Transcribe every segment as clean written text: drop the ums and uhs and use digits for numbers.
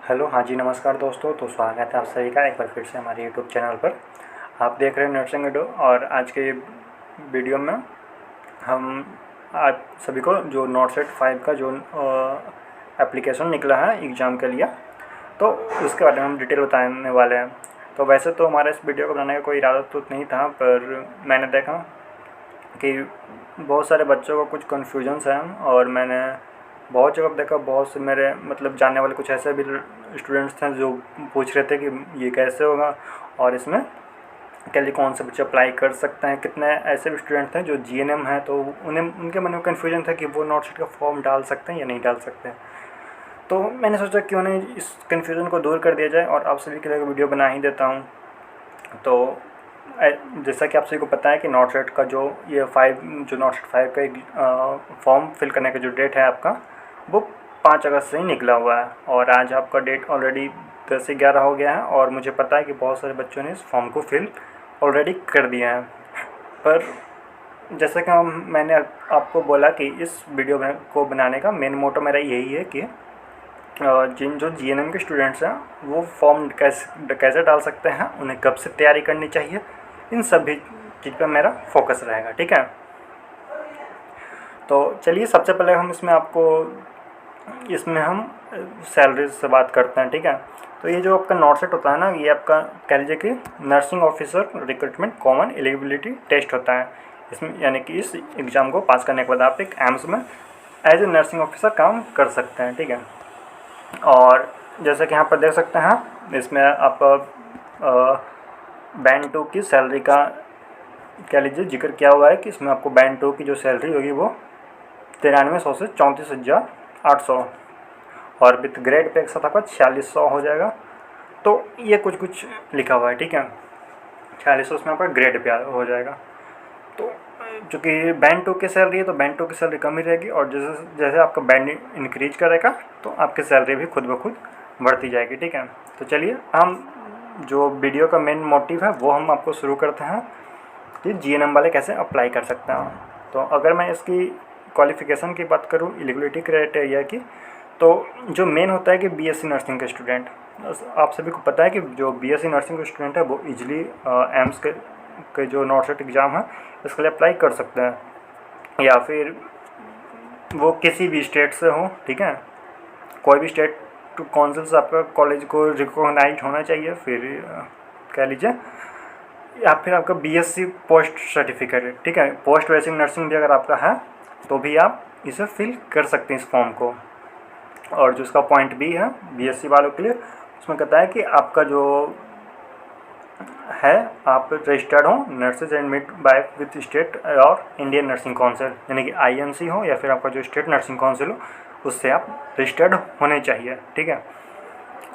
Hello, हाँ जी, नमस्कार दोस्तों। तो स्वागत है आप सभी का एक बार फिर से हमारे यूट्यूब चैनल पर। आप देख रहे हैं नर्सिंग वीडियो। और आज के वीडियो में हम आज सभी को जो नॉट सेट 5 का जो एप्लीकेशन निकला है एग्ज़ाम के लिए, तो उसके बारे में हम डिटेल बताने वाले हैं। तो वैसे तो हमारे इस वीडियो को बनाने का कोई इरादा तो नहीं था, पर मैंने देखा कि बहुत सारे बच्चों को कुछ कन्फ्यूजन्स हैं, और मैंने बहुत जगह देखा, बहुत से मेरे मतलब जानने वाले कुछ ऐसे भी स्टूडेंट्स थे जो पूछ रहे थे कि ये कैसे होगा और इसमें के लिए कौन से बच्चे अप्लाई कर सकते हैं। कितने ऐसे भी स्टूडेंट थे जो जीएनएम है, तो उन्हें उनके मन में कन्फ्यूजन था कि वो नॉट शीट का फॉर्म डाल सकते हैं या नहीं डाल सकते हैं। तो मैंने सोचा क्यों नहीं इस कन्फ्यूज़न को दूर कर दिया जाए, और आप सभी के लिए वीडियो बना ही देता हूँ। तो जैसा कि आप सभी को पता है कि नॉट सेट का जो नॉट सेट 5 का एक फॉर्म फिल करने का जो डेट है आपका, वो 5 अगस्त से ही निकला हुआ है। और आज आपका डेट ऑलरेडी 10 से 11 हो गया है, और मुझे पता है कि बहुत सारे बच्चों ने इस फॉर्म को फिल ऑलरेडी कर दिया है। पर जैसा कि मैंने आपको बोला कि इस वीडियो को बनाने का मेन मोटो मेरा यही है कि जिन जो जीएनएम के स्टूडेंट्स हैं वो फॉर्म कैसे डाल सकते हैं, उन्हें कब से तैयारी करनी चाहिए, इन सभी चीज़ पर मेरा फोकस रहेगा। ठीक है, तो चलिए सबसे पहले हम इसमें हम सैलरी से बात करते हैं। ठीक है, तो ये जो आपका नॉट सेट होता है ना, ये आपका कह लीजिए कि nursing officer recruitment common eligibility test होता है। इसमें यानी कि इस एग्ज़ाम को पास करने के बाद आप एक एम्स में एज ए नर्सिंग ऑफिसर काम कर सकते हैं। ठीक है, और जैसे कि यहाँ पर देख सकते हैं, इसमें आपका बैंड 2 की सैलरी का कह लीजिए जिक्र किया हुआ है कि इसमें आपको बैंड 2 की जो सैलरी होगी वो 9300 से 34,800, और विथ ग्रेड पे एक साथ आपका 4600 हो जाएगा। तो ये कुछ लिखा हुआ है। ठीक है, 4600 उसमें आपका ग्रेड पे हो जाएगा। तो चूँकि बैंड 2 की सैलरी है, तो बैंड 2 की सैलरी कम ही रहेगी, और जैसे जैसे आपका बैंड इंक्रीज करेगा तो आपकी सैलरी भी खुद ब खुद बढ़ती जाएगी। ठीक है, तो चलिए हम जो वीडियो का मेन मोटिव है वो हम आपको शुरू करते हैं कि जीएनएम वाले कैसे अप्लाई कर सकते हैं। तो अगर मैं इसकी क्वालिफ़िकेशन की बात करूँ, एलिजिबिलिटी क्राइटेरिया की, तो जो मेन होता है कि बीएससी नर्सिंग के स्टूडेंट, आप सभी को पता है कि जो बीएससी नर्सिंग के स्टूडेंट है वो इजीली एम्स के जो नॉट सेट एग्ज़ाम है इसके लिए अप्लाई कर सकते हैं, या फिर वो किसी भी स्टेट से हो। ठीक है, कोई भी स्टेट काउंसिल से आपका कॉलेज को रिकॉग्नाइज होना चाहिए, फिर कह लीजिए, या फिर आपका बीएससी पोस्ट सर्टिफिकेट है। ठीक है, पोस्ट बेसिक नर्सिंग भी अगर आपका है तो भी आप इसे फिल कर सकते हैं इस फॉर्म को। और जो इसका पॉइंट भी है बीएससी वालों के लिए, उसमें कहता है कि आपका जो है आप रजिस्टर्ड हो nurses and midwife with state और इंडियन नर्सिंग काउंसिल, यानी कि आईएनसी हो, या फिर आपका जो स्टेट नर्सिंग काउंसिल हो उससे आप रजिस्टर्ड होने चाहिए। ठीक है,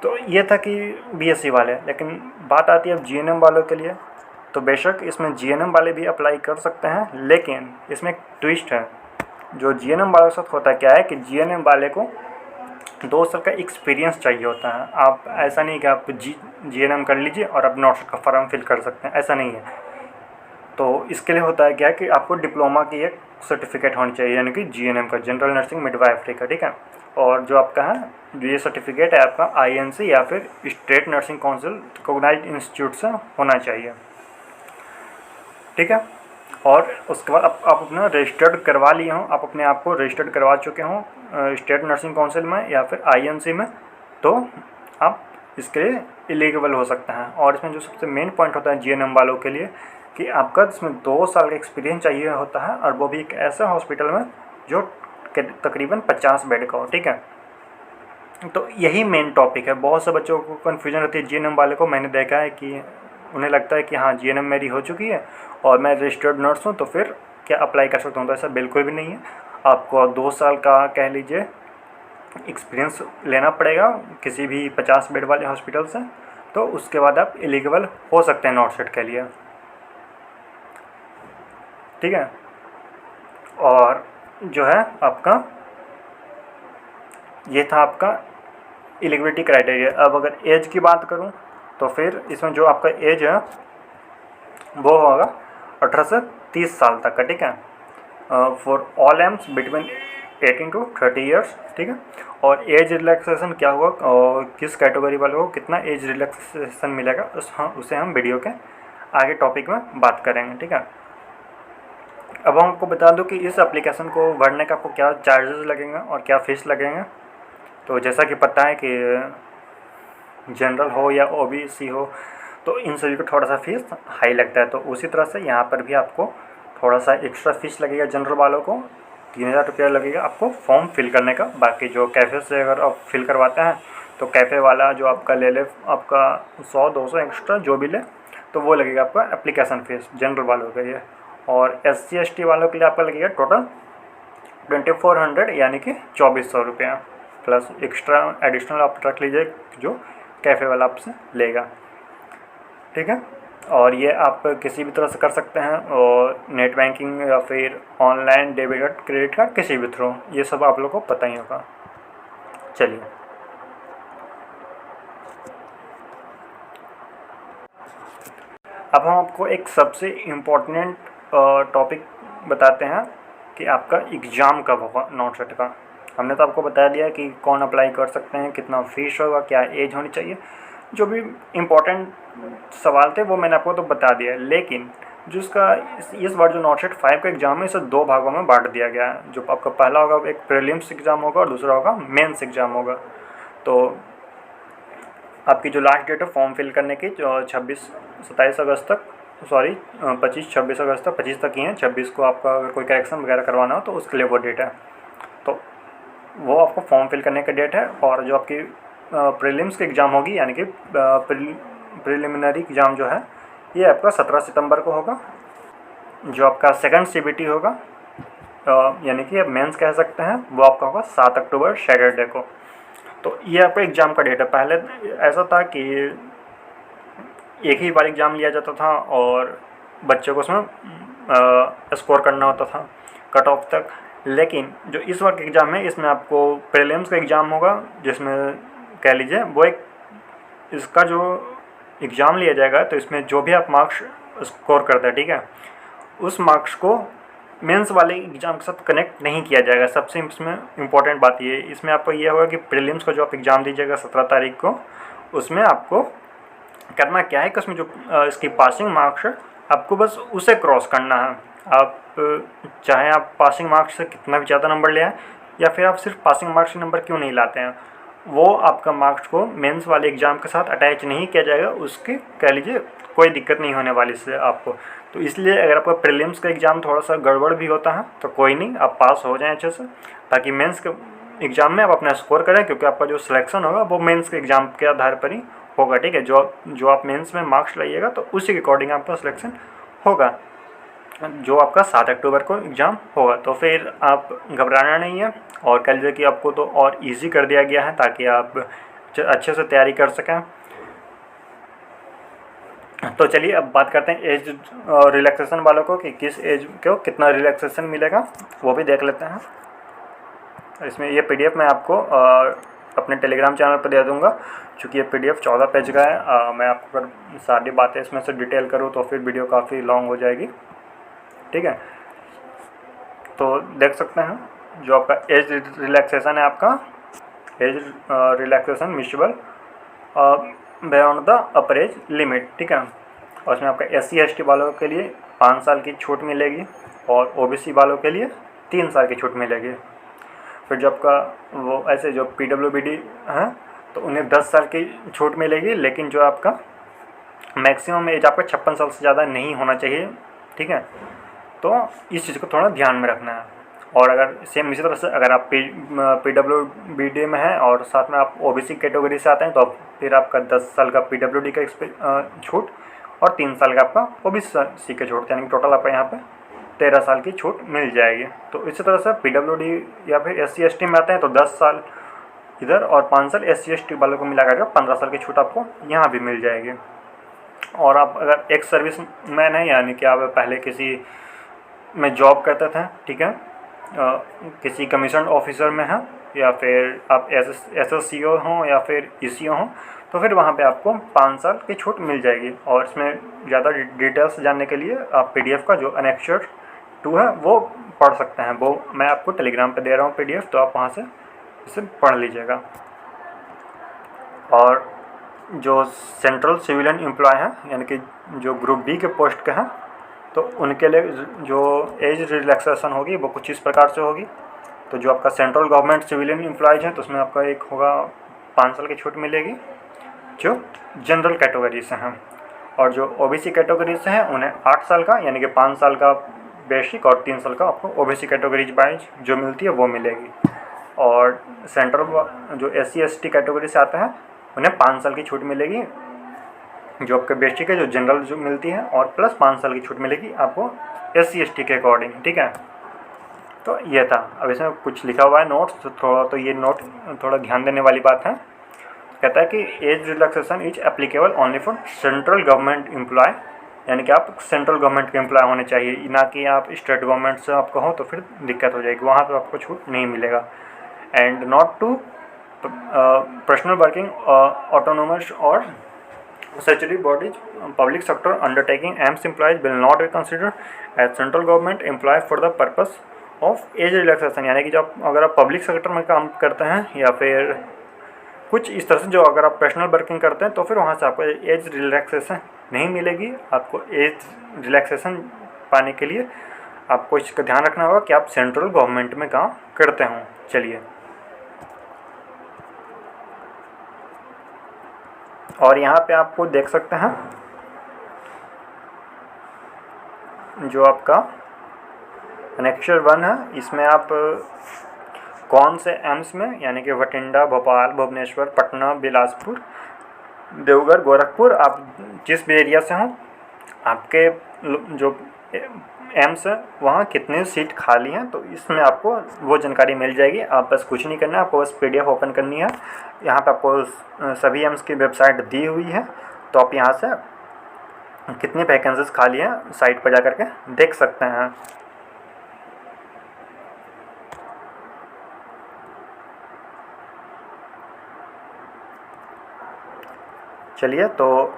तो ये था कि बीएससी वाले। लेकिन बात आती है अब जीएनएम वालों के लिए, तो बेशक इसमें जीएनएम वाले भी अप्लाई कर सकते हैं, लेकिन इसमें एक ट्विस्ट है। जो जीएनएम वालों के साथ होता क्या है कि जीएनएम वाले को 2 साल का एक्सपीरियंस चाहिए होता है। आप ऐसा नहीं कि आप जीएनएम कर लीजिए और आप नॉट सेट का फॉर्म फिल कर सकते हैं, ऐसा नहीं है। तो इसके लिए होता है क्या कि आपको डिप्लोमा की एक सर्टिफिकेट होनी चाहिए, यानी कि जीएनएम का, जनरल नर्सिंग मिडवाइफरी का। ठीक है, और जो आपका है जो ये सर्टिफिकेट है आपका आईएनसी या फिर state nursing council recognised institute से होना चाहिए। ठीक है, और उसके बाद आप अपना रजिस्टर्ड करवा लिए हों, आप अपने आप को रजिस्टर्ड करवा चुके हों स्टेट नर्सिंग काउंसिल में या फिर आईएनसी में, तो आप इसके लिए एलिजिबल हो सकते हैं। और इसमें जो सबसे मेन पॉइंट होता है जीएनएम वालों के लिए कि आपका इसमें 2 साल का एक्सपीरियंस चाहिए होता है, और वो भी एक ऐसा हॉस्पिटल में जो तकरीबन 50 बेड का हो। ठीक है, तो यही मेन टॉपिक है। बहुत से बच्चों को कन्फ्यूजन रहती है जीएनएम वाले को। मैंने देखा है कि उन्हें लगता है कि हाँ जीएनएम मेरी हो चुकी है और मैं रजिस्टर्ड नर्स हूँ, तो फिर क्या अप्लाई कर सकता हूँ। तो ऐसा बिल्कुल भी नहीं है। आपको 2 साल का कह लीजिए एक्सपीरियंस लेना पड़ेगा किसी भी 50 बेड वाले हॉस्पिटल से, तो उसके बाद आप एलिजिबल हो सकते हैं नॉट सेट के लिए। ठीक है, और जो है आपका ये था आपका एलिजिबिलिटी क्राइटेरिया। अब अगर एज की बात करूं तो फिर इसमें जो आपका एज है वो होगा 18 से 30 साल तक का। ठीक है, for all AIIMS between 18 to 30 years, ठीक है। और एज रिलैक्सेशन क्या हुआ और किस कैटेगरी वालों को कितना एज रिलैक्सेशन मिलेगा उसे हम वीडियो के आगे टॉपिक में बात करेंगे, ठीक है। अब हम आपको बता दूं कि इस एप्लीकेशन को भरने का आपको क्या चार्जेस लगेंगे और क्या फ़ीस लगेंगे। तो जैसा कि पता है कि जनरल हो या OBC हो तो इन सभी को थोड़ा सा फीस हाई लगता है, तो उसी तरह से यहाँ पर भी आपको थोड़ा सा एक्स्ट्रा फीस लगेगा। जनरल वालों को 3000 रुपया लगेगा आपको फॉर्म फिल करने का। बाकी जो कैफ़े से अगर आप फिल करवाते हैं तो कैफ़े वाला जो आपका ले आपका 100-200 एक्स्ट्रा जो भी ले, तो वो लगेगा आपका एप्लीकेशन फ़ीस जनरल वालों के लिए। और SC/ST वालों के लिए आपका लगेगा टोटल 2400 यानी कि 2400 रुपया प्लस एक्स्ट्रा एडिशनल आप रख लीजिए जो कैफ़े वाला आपसे लेगा, ठीक है। और ये आप किसी भी तरह से कर सकते हैं और नेट बैंकिंग या फिर online debit card, credit card, किसी भी थ्रू, ये सब आप लोगों को पता ही होगा। चलिए अब हम आपको एक सबसे इम्पोर्टेंट टॉपिक बताते हैं कि आपका एग्ज़ाम कब होगा नॉट-सेट का। हमने तो आपको बता दिया कि कौन अप्लाई कर सकते हैं, कितना फ़ीस होगा, क्या एज होनी चाहिए, जो भी इम्पोर्टेंट सवाल थे वो मैंने आपको तो बता दिया। लेकिन जो इसका इस बार जो नॉट-सेट 5 का एग्ज़ाम है इसे 2 भागों में बांट दिया गया है। जो आपका पहला होगा एक प्रीलिम्स एग्ज़ाम होगा और दूसरा होगा मेंस एग्ज़ाम होगा। तो आपकी जो लास्ट डेट है फॉर्म फिल करने की 27 अगस्त तक, सॉरी 25-26 अगस्त तक, 25 तक ही है। 26 को आपका अगर कोई करेक्शन वगैरह करवाना हो तो उसके लिए वो डेट है। तो वो आपको फॉर्म फिल करने का डेट है। और जो आपकी प्रीलिम्स की एग्ज़ाम होगी यानी कि प्रिलिमिनरी एग्ज़ाम जो है ये आपका 17 सितंबर को होगा। जो आपका सेकंड CBT होगा यानी कि आप मेंस कह सकते हैं, वो आपका होगा 7 अक्टूबर सैटरडे को। तो ये आपका एग्ज़ाम का डेट है। पहले ऐसा था कि एक ही बार एग्ज़ाम लिया जाता था और बच्चे को उसमें स्कोर करना होता था कट ऑफ तक। लेकिन जो इस बार का एग्ज़ाम है इसमें आपको प्रीलिम्स का एग्ज़ाम होगा, जिसमें कह लीजिए वो एक इसका जो एग्ज़ाम लिया जाएगा तो इसमें जो भी आप मार्क्स स्कोर करते हैं, ठीक है, उस मार्क्स को मेंस वाले एग्ज़ाम के साथ कनेक्ट नहीं किया जाएगा। सबसे इसमें इम्पॉर्टेंट बात ये इसमें आपको ये होगा कि प्रीलिम्स का जो आप एग्ज़ाम दीजिएगा 17 तारीख को, उसमें आपको करना क्या है कि उसमें जो इसकी पासिंग मार्क्स है आपको बस उसे क्रॉस करना है। आप चाहे आप पासिंग मार्क्स से कितना भी ज़्यादा नंबर ले आए या फिर आप सिर्फ पासिंग मार्क्स से नंबर क्यों नहीं लाते हैं, वो आपका मार्क्स को मेंस वाले एग्ज़ाम के साथ अटैच नहीं किया जाएगा। उसके कह लीजिए कोई दिक्कत नहीं होने वाली इससे आपको। तो इसलिए अगर आपका प्रीलिम्स का एग्ज़ाम थोड़ा सा गड़बड़ भी होता है तो कोई नहीं, आप पास हो जाएं अच्छे से, ताकि मेंस के एग्ज़ाम में आप अपना स्कोर करें, क्योंकि आपका जो सिलेक्शन होगा वो मेंस के एग्ज़ाम के आधार पर ही होगा, ठीक है। जो आप मेंस में मार्क्स लाइएगा तो उसी के अकॉर्डिंग आपका सिलेक्शन होगा, जो आपका 7 अक्टूबर को एग्ज़ाम होगा। तो फिर आप घबराना नहीं है और कह लीजिए कि आपको तो और इजी कर दिया गया है ताकि आप अच्छे से तैयारी कर सकें। तो चलिए अब बात करते हैं एज रिलैक्सेशन वालों को कि किस एज को कितना रिलैक्सेशन मिलेगा, वो भी देख लेते हैं। इसमें ये PDF मैं आपको अपने टेलीग्राम चैनल पर दे दूंगा, क्योंकि ये PDF 14 पेज का है। मैं आपको अगर सारी बातें इसमें से डिटेल करूँ तो फिर वीडियो काफ़ी लॉन्ग हो जाएगी, ठीक है। तो देख सकते हैं जो आपका एज रिलैक्सेशन है, आपका age relaxation miscible beyond the upper age limit, ठीक है। और इसमें आपका SC/ST वालों के लिए 5 साल की छूट मिलेगी और OBC वालों के लिए 3 साल की छूट मिलेगी। फिर जो आपका वो ऐसे जो PWBD हैं तो उन्हें 10 साल की छूट मिलेगी, लेकिन जो आपका मैक्सिमम एज आपका 56 साल से ज़्यादा नहीं होना चाहिए, ठीक है। तो इस चीज़ को थोड़ा ध्यान में रखना है। और अगर सेम इसी तरह से अगर आप PWBD में हैं और साथ में आप OBC कैटेगरी से आते हैं तो फिर आपका 10 साल का PWD का छूट और 3 साल का आपका OBC का छूट, यानी कि टोटल आपका यहाँ पे 13 साल की छूट मिल जाएगी। तो इसी तरह से PWD या फिर SC/ST में आते हैं तो 10 साल इधर और 5 साल SC/ST वालों को मिला करके 15 साल की छूट आपको यहाँ भी मिल जाएगी। और आप अगर एक्स सर्विस मैन है, यानी कि आप पहले किसी में जॉब करते थे, ठीक है, किसी कमीशन ऑफिसर में हैं या फिर आप SSCO हों या फिर ECO हों, तो फिर वहाँ पे आपको 5 साल की छूट मिल जाएगी। और इसमें ज़्यादा डिटेल्स जानने के लिए आप PDF का जो Annexure 2 है वो पढ़ सकते हैं। वो मैं आपको टेलीग्राम पे दे रहा हूँ PDF, तो आप वहाँ से इसे पढ़ लीजिएगा। और जो सेंट्रल सिविलियन एम्प्लॉय हैं, यानी कि जो ग्रुप बी के पोस्ट के हैं, तो उनके लिए जो एज रिलैक्सेशन होगी वो कुछ इस प्रकार से होगी। तो जो आपका सेंट्रल गवर्नमेंट सिविलियन एम्प्लॉयज़ हैं, तो उसमें आपका एक होगा 5 साल की छूट मिलेगी जो जनरल कैटेगरी से हैं। और जो OBC कैटेगरी से हैं उन्हें 8 साल का, यानी कि 5 साल का बेसिक और 3 साल का आपको OBC कैटेगरीज वाइज जो मिलती है वो मिलेगी। और सेंट्रल जो SC ST कैटेगरी से आते हैं उन्हें 5 साल की छूट मिलेगी जो आपके बेसिक है, जो जनरल जो मिलती है, और प्लस 5 साल की छूट मिलेगी आपको SC ST के अकॉर्डिंग, ठीक है। तो ये था। अब इसमें कुछ लिखा हुआ है नोट्स, तो ये नोट थोड़ा ध्यान देने वाली बात है। कहता है कि age relaxation is applicable only for central government employ, यानी कि आप सेंट्रल गवर्नमेंट के एम्प्लॉय होने चाहिए, ना कि आप स्टेट गवर्नमेंट से आपको हो, तो फिर दिक्कत हो जाएगी, वहाँ पर आपको छूट नहीं मिलेगा। And not to personnel working autonomous और statutory bodies, public sector undertaking AIMS employees will not be considered as central government employee for the purpose of age relaxation। यानी कि जब अगर आप पब्लिक सेक्टर में काम करते हैं या फिर कुछ इस तरह से जो अगर आप पर्सनल वर्किंग करते हैं, तो फिर वहाँ से आपको एज रिलैक्सेशन नहीं मिलेगी। आपको एज रिलैक्सेशन पाने के लिए आपको इसका ध्यान रखना होगा कि आप सेंट्रल गवर्नमेंट में काम करते हों। चलिए, और यहाँ पे आपको देख सकते हैं जो आपका अनेक्चर 1 है, इसमें आप कौन से एम्स में, यानी कि भटिंडा, भोपाल, भुवनेश्वर, पटना, बिलासपुर, देवघर, गोरखपुर, आप जिस भी एरिया से हों, आपके जो एम्स है वहाँ कितनी सीट खाली हैं, तो इसमें आपको वो जानकारी मिल जाएगी। आप बस कुछ नहीं करना है, आपको बस PDF ओपन करनी है। यहाँ पे आपको सभी एम्स की वेबसाइट दी हुई है, तो आप यहाँ से कितनी वैकेंसीज खाली हैं साइट पर जा कर के देख सकते हैं। चलिए, तो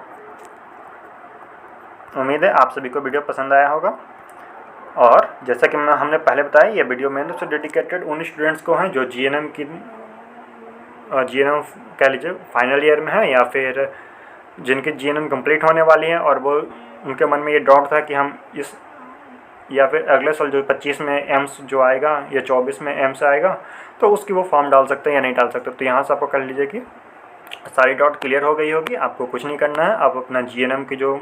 उम्मीद है आप सभी को वीडियो पसंद आया होगा। और जैसा कि हमने पहले बताया, ये वीडियो मैंने से डेडिकेटेड उन स्टूडेंट्स को हैं जो GNM कह लीजिए फाइनल ईयर में है, या फिर जिनकी GNM कंप्लीट होने वाली है और वो उनके मन में ये डाउट था कि हम इस या फिर अगले साल जो 25 में एम्स जो आएगा या 24 में एम्स आएगा, तो उसकी वो फॉर्म डाल सकते हैं या नहीं डाल सकते। तो यहाँ से आपको कर लीजिए कि सारी डाउट क्लियर हो गई होगी। आपको कुछ नहीं करना है, आप अपना GNM की जो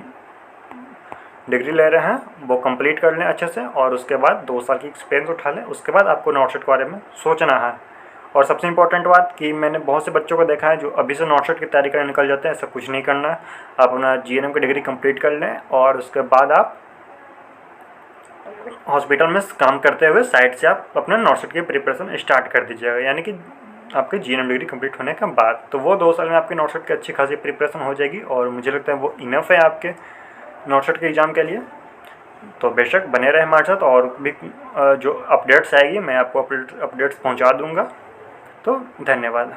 डिग्री ले रहे हैं वो कंप्लीट कर लें अच्छे से, और उसके बाद 2 साल की एक्सपीरियंस उठा लें। उसके बाद आपको नॉट-सेट के बारे में सोचना है। और सबसे इम्पोर्टेंट बात कि मैंने बहुत से बच्चों को देखा है जो अभी से नॉट-सेट की तैयारी करने निकल जाते हैं। ऐसा कुछ नहीं करना है, आप अपना GNM की डिग्री कंप्लीट कर लें और उसके बाद आप हॉस्पिटल में काम करते हुए साइड से आप अपना नॉट-सेट की प्रिपरेशन स्टार्ट कर दीजिएगा, यानी कि आपकी GNM डिग्री कंप्लीट होने के बाद। तो वो 2 साल में आपकी नॉट-सेट की अच्छी खासी प्रिपरेशन हो जाएगी, और मुझे लगता है वो इनफ है आपके नॉट-सेट के एग्ज़ाम के लिए। तो बेशक बने रहे हमारे साथ, और भी जो अपडेट्स आएगी मैं आपको अपडेट्स पहुंचा दूंगा। तो धन्यवाद।